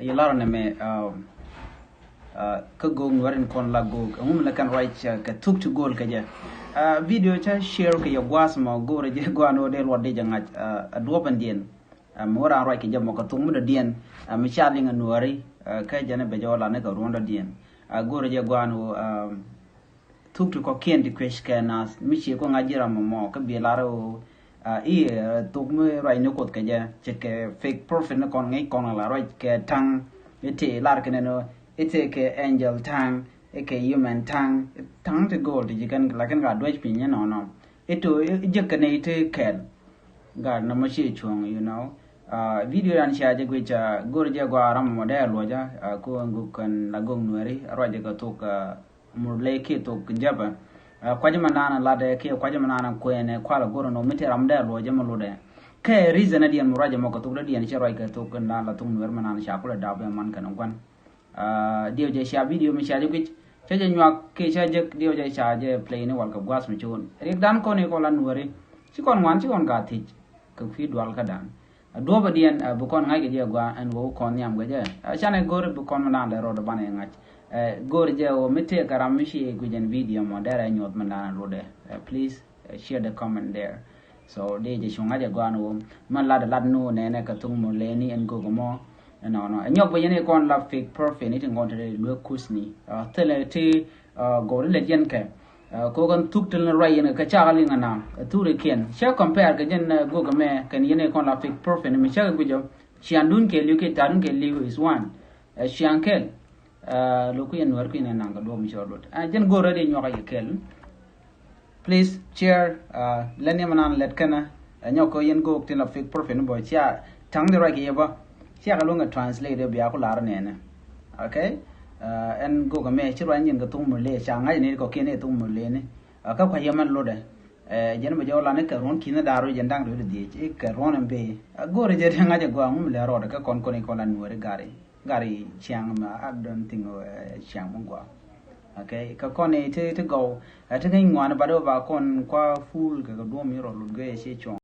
yalar na me ka gog nuerin kon la gog la kan right ka tuk to gol ka je video cha share ka ya gwas ma gore je gwano del wadde jangat adoban dien mora right ka jamo ka tung mu dien mi charling nuari ka jana be jola ne ka ronda dien gore je gwano tuk to ko kien di kwesh ka nas mi chi ko ngajira mo ka bi laro tuk mu right no kot ka je che fake profit na kon ngai kon la right ka tang ite lar ka no ite ke angel tang ke human tang to gold you can like ga dwech pinya no ito je kan ite ken ga na ma chi chung video ran sha je gwecha gorje gwa ram mo da loja ko ngu kan la gong nueri roje ga to ka murle ke to jaba kwaje manana la de ke kwaje manana ko ene kwala goro no mite ram da loja mo lode ke reason adian muraje mo ko to da dian che roi ka to kan la tung nuer manana sha kula da ba man kan gwan điều je sha video mi sha je gwich cha je nyak ke cha je điều je sha je play ni wal ka gwas mi chun rik dan ko ne ko la nueri chi kon wan chi kon ga thi ka fi dwal ka dan do ba dien bu kon ngai ge je gwa an wo kon nyam ge je cha ne gor bu kon na le ro da ban ngach gor je o mite karam mi shi gujen video mo dara nyot man na ro de please share the comment there so de je shunga je gwa no man la da lad no ne ka tung mo le ni en go go mo no nyok ba yene kon la fake profit ni tin gonte lo kusni tele ti go le jen ke ko kon tuk tel na ray ne ka cha li ngana tu re ken sha compare ke jen go ga me ken yene kon la fake profit mi cha go jo chiandun ke lu ke tarun ke li is one chiankel lo ku yen war ku ne nanga do mi chorlot jen go re de nyoka kel please share leni manan let kana nyoko yen go tin la fake profit no boy cha tang de ray ke yeba chia ka lunga translate bia ko lar ne ne okay en go ga me chiro anyin ga tung mule cha ngai ne ko kene tung mule ne ka kwa yaman lo de jen ba jola ne ka ron kina daro jen dang do de e ka ron ambe go re je nga je go ngum le ro de ka kon ko la nuere gari chiang ma I don't think chiang mong gwa okay ka kon e te go te ngai ngwan ba do ba kon kwa full ga do mi ro lu ge che chong